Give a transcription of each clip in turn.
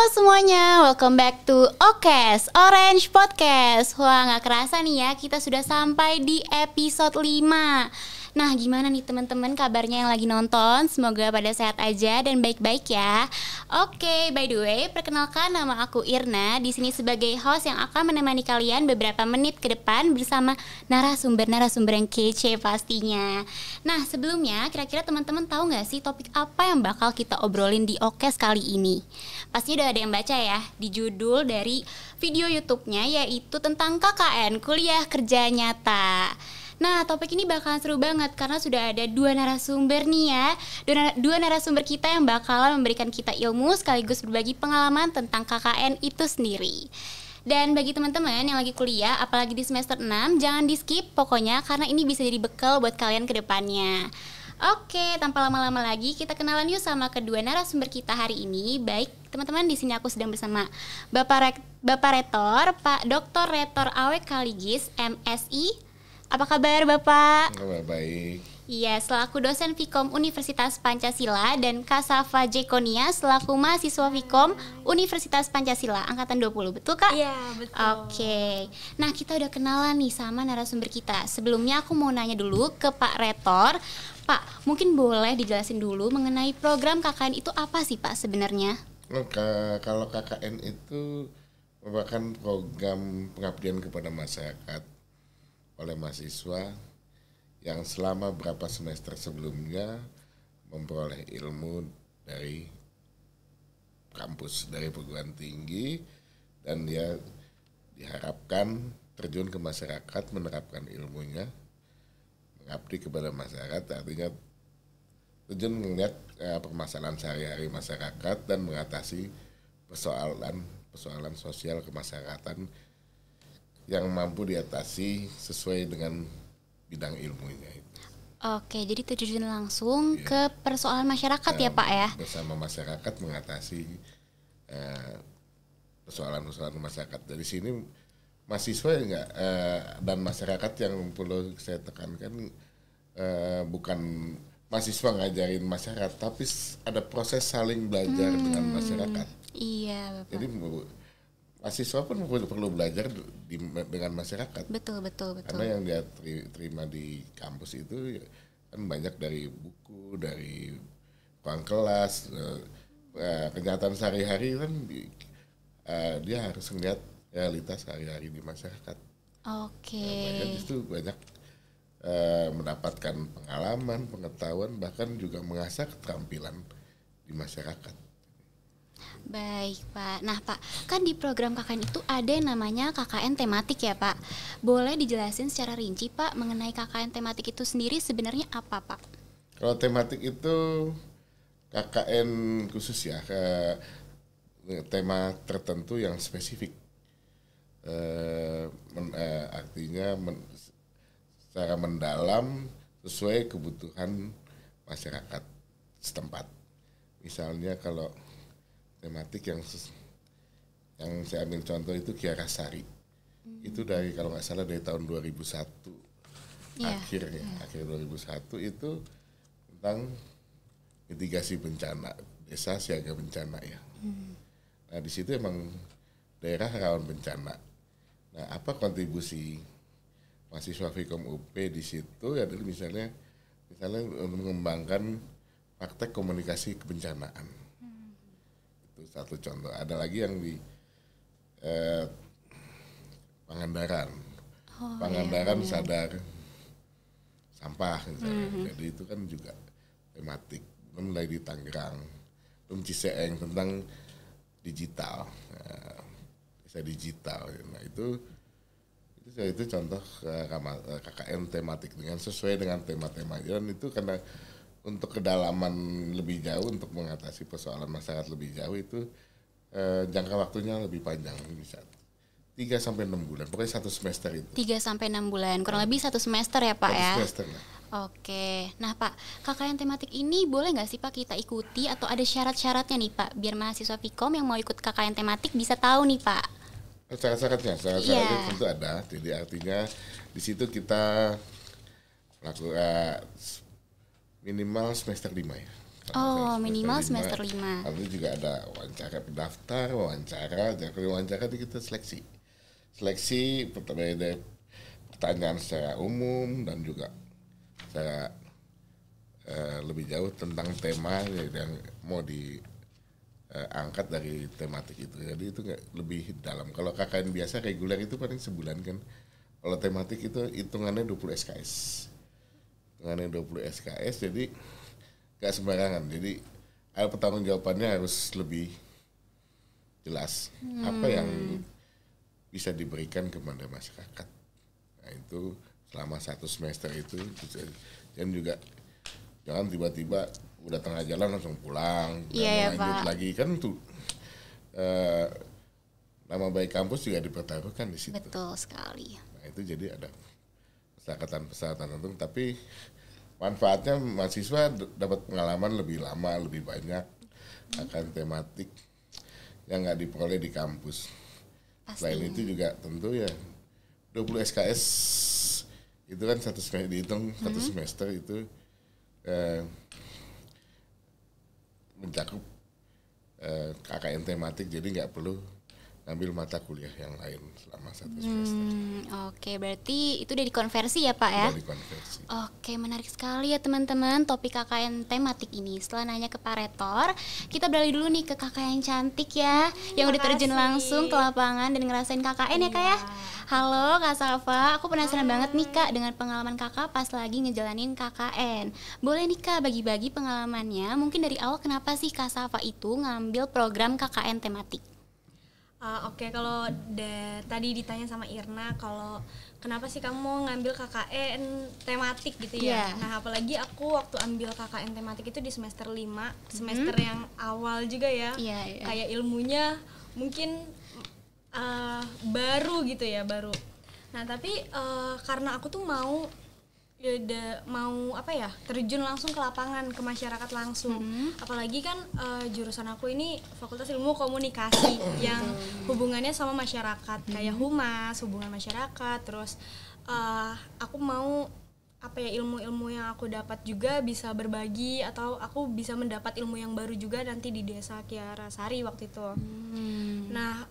Halo semuanya, welcome back to OKES, Orange Podcast. Wah, gak kerasa nih ya, kita sudah sampai di episode 5. Nah, gimana nih teman-teman kabarnya yang lagi nonton? Semoga pada sehat aja dan baik-baik ya. Oke, by the way, perkenalkan nama aku Irna. Di sini sebagai host yang akan menemani kalian beberapa menit ke depan bersama narasumber-narasumber yang kece pastinya. Nah, sebelumnya kira-kira teman-teman tahu nggak sih topik apa yang bakal kita obrolin di OKES kali ini? Pastinya udah ada yang baca ya di judul dari video YouTube-nya, yaitu tentang KKN, Kuliah Kerja Nyata. Nah, topik ini bakalan seru banget karena sudah ada dua narasumber nih ya. Dua narasumber kita yang bakalan memberikan kita ilmu sekaligus berbagi pengalaman tentang KKN itu sendiri. Dan bagi teman-teman yang lagi kuliah, apalagi di semester 6, jangan di skip pokoknya karena ini bisa jadi bekal buat kalian ke depannya. Oke, tanpa lama-lama lagi kita kenalan yuk sama kedua narasumber kita hari ini. Baik, teman-teman, di sini aku sedang bersama Bapak Rektor, Pak Dr. Rektor Awek Kaligis, MSI. Apa kabar Bapak? Kabar baik. Iya, selaku dosen Vkom Universitas Pancasila dan Kak Safa Jekonia selaku mahasiswa Vkom Universitas Pancasila angkatan 20, betul Kak? Iya, betul. Oke. Nah, kita udah kenalan nih sama narasumber kita. Sebelumnya aku mau nanya dulu ke Pak Rektor. Pak, mungkin boleh dijelasin dulu mengenai program KKN itu apa sih Pak sebenarnya? Kalau KKN itu merupakan program pengabdian kepada masyarakat oleh mahasiswa yang selama beberapa semester sebelumnya memperoleh ilmu dari kampus, dari perguruan tinggi, dan dia diharapkan terjun ke masyarakat, menerapkan ilmunya, mengabdi kepada masyarakat, artinya terjun melihat permasalahan sehari-hari masyarakat dan mengatasi persoalan sosial kemasyarakatan yang mampu diatasi sesuai dengan bidang ilmunya itu. Oke, jadi terjun langsung ke persoalan masyarakat ya Pak ya? Bersama masyarakat mengatasi persoalan-persoalan masyarakat. Dari sini mahasiswa dan masyarakat yang perlu saya tekankan bukan mahasiswa ngajarin masyarakat, tapi ada proses saling belajar dengan masyarakat. Iya Bapak. Jadi mahasiswa pun perlu belajar dengan masyarakat. Betul. Karena yang dia terima di kampus itu kan banyak dari buku, dari ruang kelas, kenyataan sehari-hari kan dia harus melihat realitas sehari-hari di masyarakat. Oke. Banyak mendapatkan pengalaman, pengetahuan, bahkan juga mengasah keterampilan di masyarakat. Baik Pak. Nah Pak, kan di program KKN itu ada yang namanya KKN tematik ya Pak. Boleh dijelasin secara rinci Pak mengenai KKN tematik itu sendiri sebenarnya apa Pak? Kalau tematik itu KKN khusus ya, tema tertentu yang spesifik. Artinya secara mendalam sesuai kebutuhan masyarakat setempat. Misalnya kalau tematik yang saya ambil contoh itu Kiarasari. Itu dari kalau nggak salah dari tahun 2001 akhir 2001 itu tentang mitigasi bencana, desa siaga bencana ya. Nah di situ emang daerah rawan bencana. Nah apa kontribusi mahasiswa Vkom UP di situ adalah misalnya mengembangkan praktek komunikasi kebencanaan. Satu contoh, ada lagi yang di Pangandaran. Pangandaran sadar sampah misalnya. Jadi itu kan juga tematik. Belum lagi di Tangerang, belum Ciseeng tentang digital, bisa digital. Nah itu contoh KKN tematik dengan sesuai dengan tema-tema. Dan itu karena untuk kedalaman lebih jauh, untuk mengatasi persoalan masyarakat lebih jauh itu jangka waktunya lebih panjang, bisa 3-6 bulan, pokoknya 1 semester itu. 3-6 bulan, kurang lebih 1 semester ya Pak ya? 1 semester lah. Oke, nah Pak, KKN tematik ini boleh nggak sih Pak kita ikuti atau ada syarat-syaratnya nih Pak, biar mahasiswa Vkom yang mau ikut KKN tematik bisa tahu nih Pak? Syarat-syaratnya tentu ada, jadi artinya di situ kita melakukan minimal semester 5 ya. Oh, minimal semester 5. Lalu juga ada wawancara pendaftar, wawancara itu kita seleksi pertanyaan secara umum dan juga secara lebih jauh tentang tema yang mau diangkat dari tematik itu. Jadi itu nggak lebih dalam. Kalau KKN biasa reguler itu paling sebulan kan. Kalau tematik itu hitungannya 20 SKS. Jadi nggak sembarangan. Jadi pertanggungjawabannya harus lebih jelas apa yang bisa diberikan kepada masyarakat. Nah itu selama 1 semester itu, dan juga jangan tiba-tiba udah tengah jalan langsung pulang, lanjut lagi kan tuh nama baik kampus juga dipertaruhkan di situ. Betul sekali. Nah itu jadi ada persyaratan tertentu, tapi manfaatnya mahasiswa dapat pengalaman lebih lama, lebih banyak akan tematik yang nggak diperoleh di kampus. Selain itu juga tentu ya 20 SKS itu kan satu semester dihitung satu semester itu mencakup KKN tematik, jadi nggak perlu ambil mata kuliah yang lain selama 1 semester. Oke, berarti itu udah dikonversi ya Pak ya? Udah dikonversi. Oke, menarik sekali ya teman-teman topik KKN tematik ini. Setelah nanya ke Pak Rektor, kita beralih dulu nih ke kakak yang cantik ya, yang udah terjun langsung ke lapangan dan ngerasain KKN ya Kak ya. Halo Kak Safa, aku penasaran banget nih Kak dengan pengalaman Kakak pas lagi ngejalanin KKN. Boleh nih Kak bagi-bagi pengalamannya, mungkin dari awal kenapa sih Kak Safa itu ngambil program KKN tematik? Oke, kalau tadi ditanya sama Irna kalau kenapa sih kamu mau ngambil KKN tematik gitu ya. Nah, apalagi aku waktu ambil KKN tematik itu di semester 5, semester yang awal juga ya. Kayak ilmunya mungkin baru gitu ya, baru. Nah, tapi karena aku tuh mau terjun langsung ke lapangan, ke masyarakat langsung. Apalagi kan jurusan aku ini Fakultas Ilmu Komunikasi yang hubungannya sama masyarakat, kayak humas, hubungan masyarakat. Terus aku mau ilmu-ilmu yang aku dapat juga bisa berbagi, atau aku bisa mendapat ilmu yang baru juga nanti di Desa Kiara Sari waktu itu. Nah,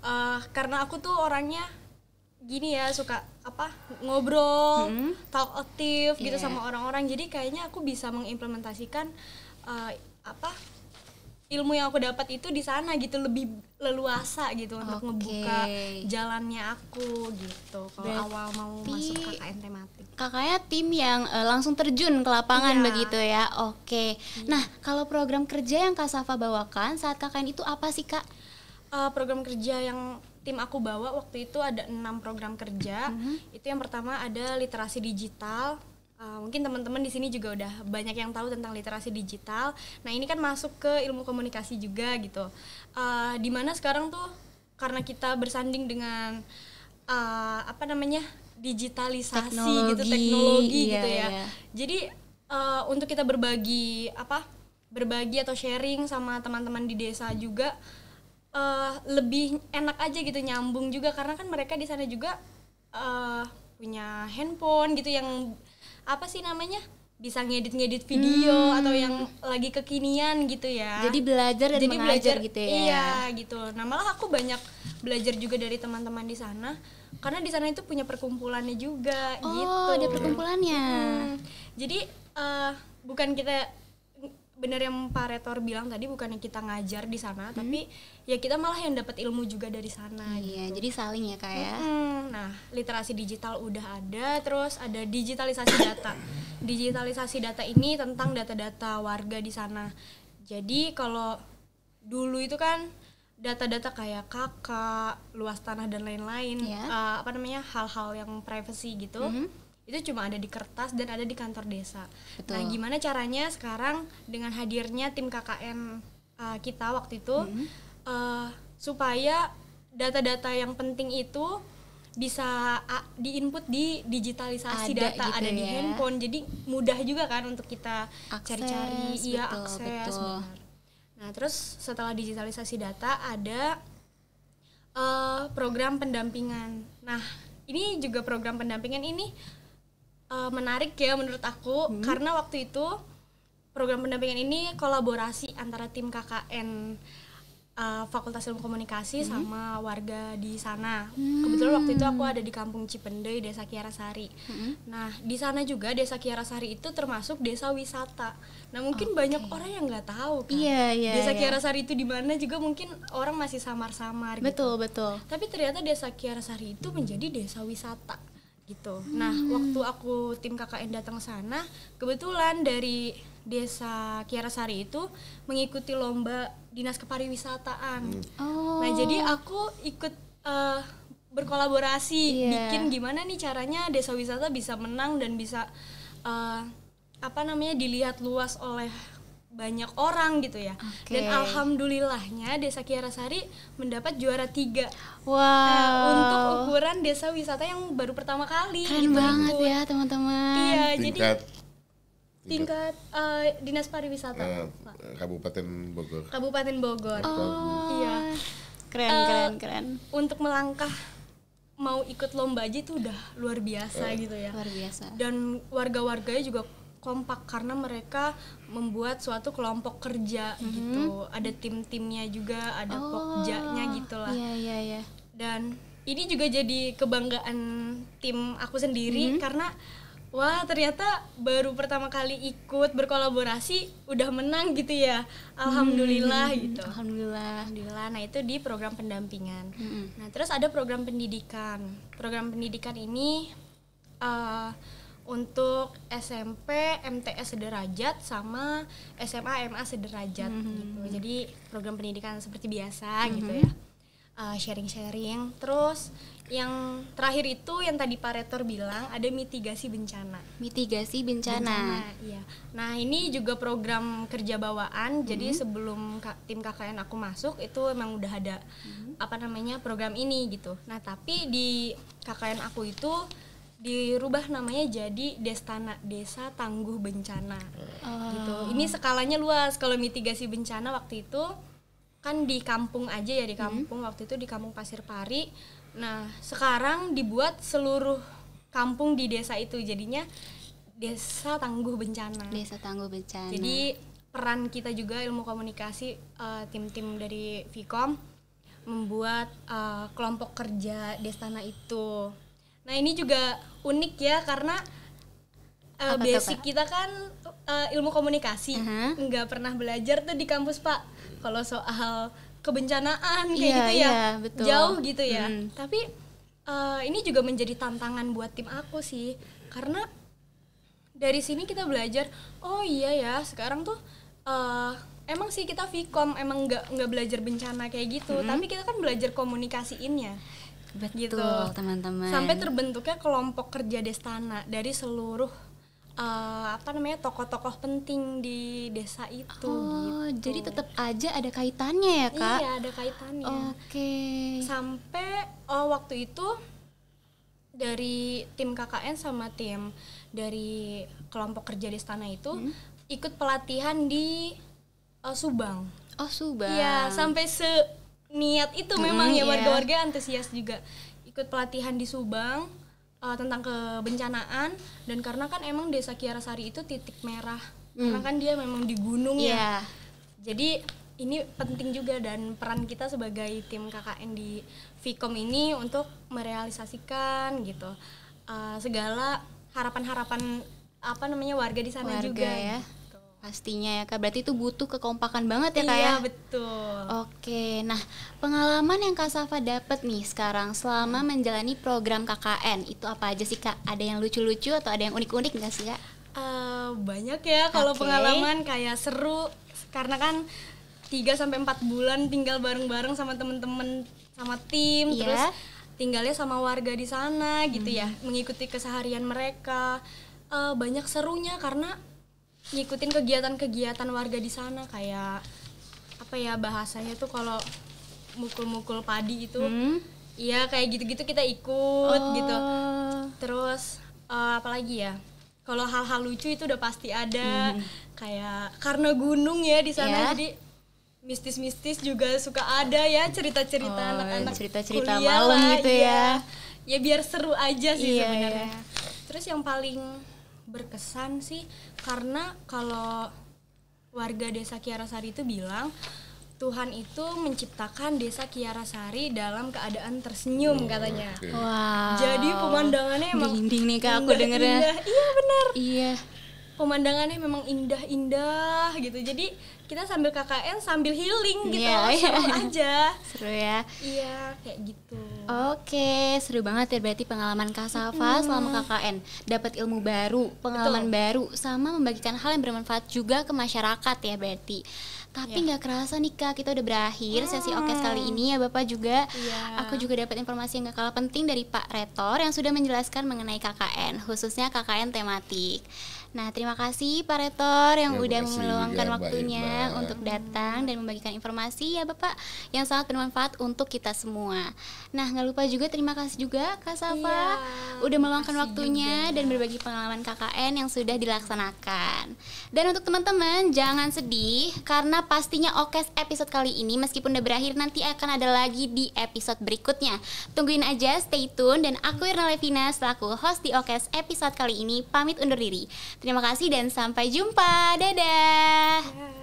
karena aku tuh orangnya gini ya, suka ngobrol, talk aktif gitu sama orang-orang, jadi kayaknya aku bisa mengimplementasikan ilmu yang aku dapat itu di sana gitu, lebih leluasa gitu untuk ngebuka jalannya aku gitu. Kalau awal mau masuk KKN tematik, kakaknya tim yang langsung terjun ke lapangan begitu ya. Nah, kalau program kerja yang Kak Safa bawakan saat KKN itu apa sih Kak? Program kerja yang tim aku bawa waktu itu ada 6 program kerja. Itu yang pertama ada literasi digital. Mungkin teman-teman di sini juga udah banyak yang tahu tentang literasi digital. Nah, ini kan masuk ke ilmu komunikasi juga gitu. Dimana sekarang tuh karena kita bersanding dengan digitalisasi teknologi gitu ya. Jadi untuk kita berbagi atau sharing sama teman-teman di desa juga lebih enak aja gitu, nyambung juga, karena kan mereka di sana juga punya handphone gitu yang bisa ngedit video atau yang lagi kekinian gitu ya. Jadi belajar dan mengajar gitu ya. Iya gitu. Nah, malah aku banyak belajar juga dari teman-teman di sana, karena di sana itu punya perkumpulannya juga gitu. Oh, ada perkumpulannya. Jadi bukan kita, benar yang Pak Rektor bilang tadi, bukannya kita ngajar di sana, tapi ya kita malah yang dapat ilmu juga dari sana. Iya, jadi saling ya Kak ya. Nah, literasi digital udah ada, terus ada digitalisasi data. Digitalisasi data ini tentang data-data warga di sana. Jadi kalau dulu itu kan data-data kayak KK, luas tanah dan lain-lain, hal-hal yang privacy gitu. Itu cuma ada di kertas dan ada di kantor desa. Betul. Nah, gimana caranya sekarang dengan hadirnya tim KKN kita waktu itu supaya data-data yang penting itu bisa diinput di digitalisasi data, gitu ada di handphone, jadi mudah juga kan untuk kita cari-cari, akses. Benar. Nah, terus setelah digitalisasi data ada program pendampingan. Nah, ini juga program pendampingan ini menarik ya menurut aku, karena waktu itu program pendampingan ini kolaborasi antara tim KKN Fakultas Ilmu Komunikasi sama warga di sana. Kebetulan waktu itu aku ada di Kampung Cipendei, Desa Kiarasari. Nah, di sana juga Desa Kiarasari itu termasuk desa wisata. Nah, mungkin banyak orang yang nggak tahu kan. Desa Kiarasari itu di mana juga mungkin orang masih samar-samar gitu. Betul. Tapi ternyata Desa Kiarasari itu menjadi desa wisata gitu. Nah, waktu aku tim KKN datang ke sana, kebetulan dari Desa Kiarasari itu mengikuti lomba Dinas Kepariwisataan. Nah, jadi aku ikut berkolaborasi, bikin gimana nih caranya desa wisata bisa menang dan bisa dilihat luas oleh banyak orang gitu ya. Dan alhamdulillahnya Desa Kiarasari mendapat juara 3. Untuk ukuran desa wisata yang baru pertama kali. Keren banget ya teman-teman. Iya, jadi tingkat Dinas Pariwisata Kabupaten Bogor. Iya. Keren. Untuk melangkah mau ikut lomba aja itu udah luar biasa gitu ya. Luar biasa. Dan warga-warganya juga kompak karena mereka membuat suatu kelompok kerja gitu. Ada tim-timnya juga, ada pokjanya gitu lah. Iya. Dan ini juga jadi kebanggaan tim aku sendiri karena wah, ternyata baru pertama kali ikut berkolaborasi udah menang gitu ya. Alhamdulillah gitu. Alhamdulillah. Nah, itu di program pendampingan. Nah, terus ada program pendidikan. Program pendidikan ini untuk SMP, MTS sederajat sama SMA, MA sederajat gitu. Jadi program pendidikan seperti biasa gitu ya. Sharing-sharing. Terus yang terakhir itu yang tadi Pak Rektor bilang ada mitigasi bencana. Iya. Nah, ini juga program kerja bawaan. Jadi sebelum tim KKN aku masuk itu emang udah ada program ini gitu. Nah, tapi di KKN aku itu dirubah namanya jadi Destana, Desa Tangguh Bencana. Gitu. Ini skalanya luas. Kalau mitigasi bencana waktu itu kan di kampung aja ya, di kampung waktu itu di Kampung Pasir Pari. Nah, sekarang dibuat seluruh kampung di desa itu, jadinya Desa Tangguh Bencana. Jadi peran kita juga ilmu komunikasi, tim-tim dari Vkom membuat kelompok kerja Destana itu. Nah, ini juga unik ya karena basic kita kan ilmu komunikasi, nggak pernah belajar tuh di kampus Pak. Kalau soal kebencanaan kayak gitu ya, betul. Jauh gitu ya. Tapi ini juga menjadi tantangan buat tim aku sih, karena dari sini kita belajar. Oh iya ya, sekarang tuh emang sih kita Vkom emang nggak belajar bencana kayak gitu, tapi kita kan belajar komunikasiinnya. Betul gitu. Teman-teman. Sampai terbentuknya kelompok kerja Destana dari seluruh tokoh-tokoh penting di desa itu. Gitu. Jadi tetap aja ada kaitannya ya Kak? Iya, ada kaitannya. Sampai waktu itu dari tim KKN sama tim dari kelompok kerja Destana itu ikut pelatihan di Subang. Subang. Iya, sampai niat itu memang ya, warga-warga antusias juga ikut pelatihan di Subang tentang kebencanaan. Dan karena kan emang Desa Kiarasari itu titik merah karena kan dia memang di gunung ya. Jadi ini penting juga, dan peran kita sebagai tim KKN di Vkom ini untuk merealisasikan gitu segala harapan-harapan warga di sana juga ya. Pastinya ya Kak, berarti itu butuh kekompakan banget ya Kak ya? Iya, betul. Oke, nah pengalaman yang Kak Safa dapat nih sekarang selama menjalani program KKN itu apa aja sih Kak? Ada yang lucu-lucu atau ada yang unik-unik nggak sih Kak? Banyak ya kalau pengalaman, kayak seru karena kan 3-4 bulan tinggal bareng-bareng sama temen-temen, sama tim, terus tinggalnya sama warga di sana gitu ya, mengikuti keseharian mereka. Banyak serunya karena ngikutin kegiatan-kegiatan warga di sana, kayak bahasanya tuh kalau mukul-mukul padi itu iya kayak gitu-gitu kita ikut gitu. Terus apalagi ya, kalau hal-hal lucu itu udah pasti ada, kayak karena gunung ya di sana, jadi mistis-mistis juga suka ada ya, cerita-cerita anak-anak cerita-cerita kuliah malam lah, gitu ya biar seru aja sih sebenarnya. Terus yang paling berkesan sih karena kalau warga desa Kiarasari itu bilang Tuhan itu menciptakan desa Kiarasari dalam keadaan tersenyum katanya. Wow. Jadi pemandangannya emang merinding nih Kak aku dengernya. Iya benar. Iya. Pemandangannya memang indah-indah gitu. Jadi kita sambil KKN sambil healing gitu. Iya, Seru iya. aja. Seru ya. Iya, kayak gitu. Oke, seru banget ya berarti pengalaman Kak Safa selama KKN. Dapat ilmu baru, pengalaman baru, sama membagikan hal yang bermanfaat juga ke masyarakat ya berarti. Tapi nggak kerasa nih Kak, kita udah berakhir sesi OKES kali ini ya Bapak juga. Iya. Aku juga dapat informasi yang gak kalah penting dari Pak Rektor yang sudah menjelaskan mengenai KKN, khususnya KKN tematik. Nah, terima kasih Pak Rektor yang Ya, udah makasih meluangkan juga, Mbak waktunya Iqbal. untuk datang dan membagikan informasi ya Bapak yang sangat bermanfaat untuk kita semua. Nah, nggak lupa juga terima kasih juga Kak Safa Iya, udah meluangkan makasih waktunya juga. dan berbagi pengalaman KKN yang sudah dilaksanakan. Dan untuk teman-teman jangan sedih karena pastinya OKES episode kali ini meskipun udah berakhir nanti akan ada lagi di episode berikutnya. Tungguin aja, stay tune, dan aku Irna Levina selaku host di OKES episode kali ini pamit undur diri. Terima kasih dan sampai jumpa. Dadah. Ya.